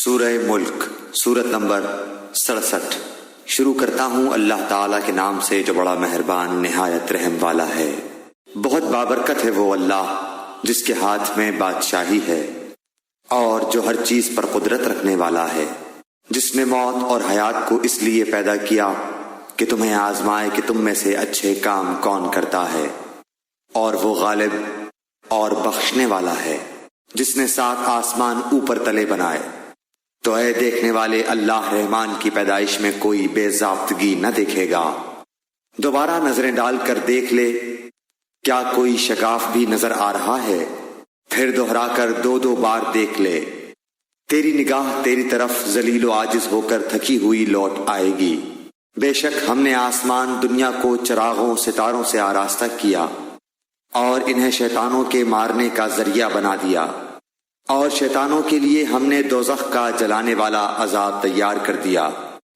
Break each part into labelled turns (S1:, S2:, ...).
S1: سورہ ملک سورت نمبر 67۔ شروع کرتا ہوں اللہ تعالیٰ کے نام سے جو بڑا مہربان نہایت رحم والا ہے۔ بہت بابرکت ہے وہ اللہ جس کے ہاتھ میں بادشاہی ہے اور جو ہر چیز پر قدرت رکھنے والا ہے، جس نے موت اور حیات کو اس لیے پیدا کیا کہ تمہیں آزمائے کہ تم میں سے اچھے کام کون کرتا ہے، اور وہ غالب اور بخشنے والا ہے جس نے 7 آسمان اوپر تلے بنائے۔ تو اے دیکھنے والے، اللہ رحمان کی پیدائش میں کوئی بے ضابطگی نہ دیکھے گا۔ دوبارہ نظریں ڈال کر دیکھ لے، کیا کوئی شگاف بھی نظر آ رہا ہے؟ پھر دوہرا کر 2 بار دیکھ لے، تیری نگاہ تیری طرف ذلیل و عاجز ہو کر تھکی ہوئی لوٹ آئے گی۔ بے شک ہم نے آسمان دنیا کو چراغوں ستاروں سے آراستہ کیا اور انہیں شیطانوں کے مارنے کا ذریعہ بنا دیا، اور شیطانوں کے لیے ہم نے دوزخ کا جلانے والا عذاب تیار کر دیا،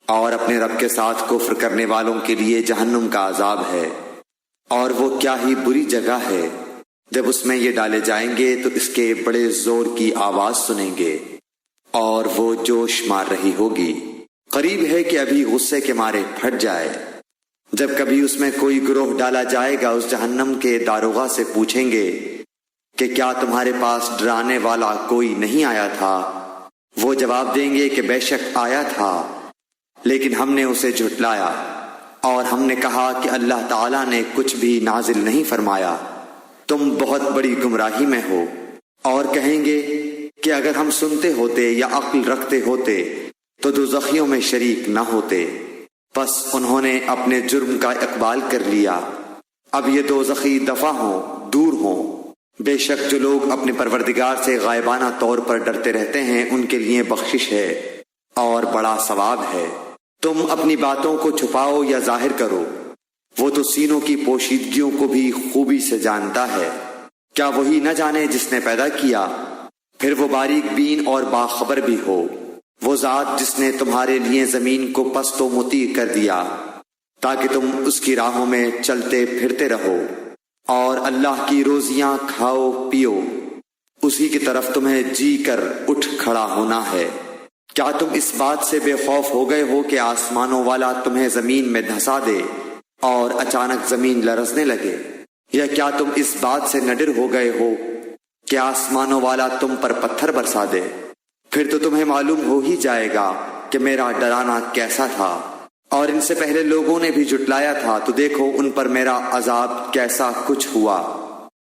S1: اور اپنے رب کے ساتھ کفر کرنے والوں کے لیے جہنم کا عذاب ہے، اور وہ کیا ہی بری جگہ ہے۔ جب اس میں یہ ڈالے جائیں گے تو اس کے بڑے زور کی آواز سنیں گے اور وہ جوش مار رہی ہوگی۔ قریب ہے کہ ابھی غصے کے مارے پھٹ جائے۔ جب کبھی اس میں کوئی گروہ ڈالا جائے گا، اس جہنم کے داروغہ سے پوچھیں گے کہ کیا تمہارے پاس ڈرانے والا کوئی نہیں آیا تھا؟ وہ جواب دیں گے کہ بے شک آیا تھا، لیکن ہم نے اسے جھٹلایا، اور ہم نے کہا کہ اللہ تعالیٰ نے کچھ بھی نازل نہیں فرمایا، تم بہت بڑی گمراہی میں ہو۔ اور کہیں گے کہ اگر ہم سنتے ہوتے یا عقل رکھتے ہوتے تو دوزخیوں میں شریک نہ ہوتے۔ بس انہوں نے اپنے جرم کا اقبال کر لیا، اب یہ دوزخی دفع ہوں، دور ہوں۔ بے شک جو لوگ اپنے پروردگار سے غائبانہ طور پر ڈرتے رہتے ہیں، ان کے لیے بخشش ہے اور بڑا ثواب ہے۔ تم اپنی باتوں کو چھپاؤ یا ظاہر کرو، وہ تو سینوں کی پوشیدگیوں کو بھی خوبی سے جانتا ہے۔ کیا وہی نہ جانے جس نے پیدا کیا؟ پھر وہ باریک بین اور باخبر بھی ہو۔ وہ ذات جس نے تمہارے لیے زمین کو پست و مطیع کر دیا تاکہ تم اس کی راہوں میں چلتے پھرتے رہو، اور اللہ کی روزیاں کھاؤ پیو، اسی کی طرف تمہیں جی کر اٹھ کھڑا ہونا ہے۔ کیا تم اس بات سے بے خوف ہو گئے ہو کہ آسمانوں والا تمہیں زمین میں دھسا دے اور اچانک زمین لرزنے لگے؟ یا کیا تم اس بات سے نہ ڈر ہو گئے ہو کہ آسمانوں والا تم پر پتھر برسا دے؟ پھر تو تمہیں معلوم ہو ہی جائے گا کہ میرا ڈرانا کیسا تھا، اور ان سے پہلے لوگوں نے بھی جھٹلایا تھا، تو دیکھو ان پر میرا عذاب کیسا کچھ ہوا۔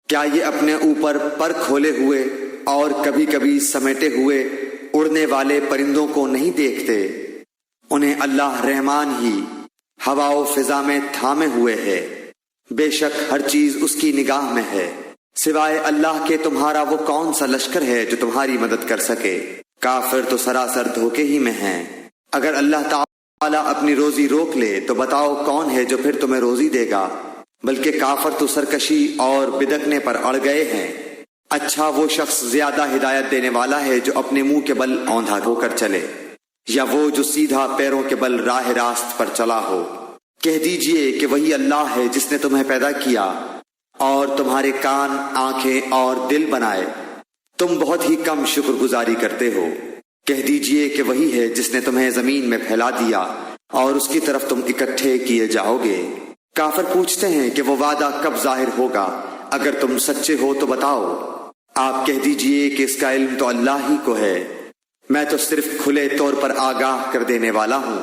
S1: کیا یہ اپنے اوپر پر کھولے ہوئے اور کبھی کبھی سمیٹے ہوئے اڑنے والے پرندوں کو نہیں دیکھتے؟ انہیں اللہ رحمان ہی ہوا و فضا میں تھامے ہوئے ہے۔ بے شک ہر چیز اس کی نگاہ میں ہے۔ سوائے اللہ کے تمہارا وہ کون سا لشکر ہے جو تمہاری مدد کر سکے؟ کافر تو سراسر دھوکے ہی میں ہیں۔ اگر اللہ تعالیٰ اپنی روزی روک لے تو بتاؤ کون ہے جو پھر تمہیں روزی دے گا؟ بلکہ کافر تو سرکشی اور بدکنے پر اڑ گئے ہیں۔ اچھا وہ شخص زیادہ ہدایت دینے والا ہے جو اپنے منہ کے بل اوندھا ہو کر چلے، یا وہ جو سیدھا پیروں کے بل راہ راست پر چلا ہو۔ کہہ دیجئے کہ وہی اللہ ہے جس نے تمہیں پیدا کیا اور تمہارے کان، آنکھیں اور دل بنائے، تم بہت ہی کم شکر گزاری کرتے ہو۔ کہہ دیجئے کہ وہی ہے جس نے تمہیں زمین میں پھیلا دیا اور اس کی طرف تم اکٹھے کیے جاؤ گے۔ کافر پوچھتے ہیں کہ وہ وعدہ کب ظاہر ہوگا؟ اگر تم سچے ہو تو بتاؤ۔ آپ کہہ دیجئے کہ اس کا علم تو اللہ ہی کو ہے، میں تو صرف کھلے طور پر آگاہ کر دینے والا ہوں۔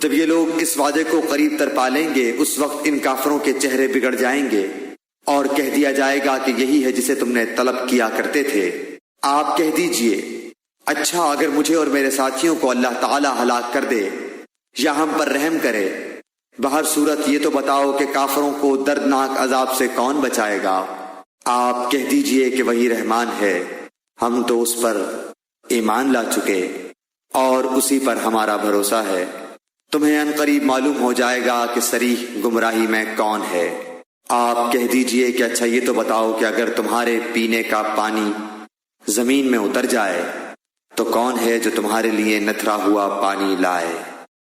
S1: جب یہ لوگ اس وعدے کو قریب تر پالیں گے، اس وقت ان کافروں کے چہرے بگڑ جائیں گے اور کہہ دیا جائے گا کہ یہی ہے جسے تم نے طلب کیا کرتے تھے۔ آپ کہہ دیجئے، اچھا اگر مجھے اور میرے ساتھیوں کو اللہ تعالی ہلاک کر دے یا ہم پر رحم کرے، بہر صورت یہ تو بتاؤ کہ کافروں کو دردناک عذاب سے کون بچائے گا؟ آپ کہہ دیجئے کہ وہی رحمان ہے، ہم تو اس پر ایمان لا چکے اور اسی پر ہمارا بھروسہ ہے۔ تمہیں ان قریب معلوم ہو جائے گا کہ صریح گمراہی میں کون ہے۔ آپ کہہ دیجئے کہ اچھا یہ تو بتاؤ کہ اگر تمہارے پینے کا پانی زمین میں اتر جائے تو کون ہے جو تمہارے لیے نتھرا ہوا پانی لائے؟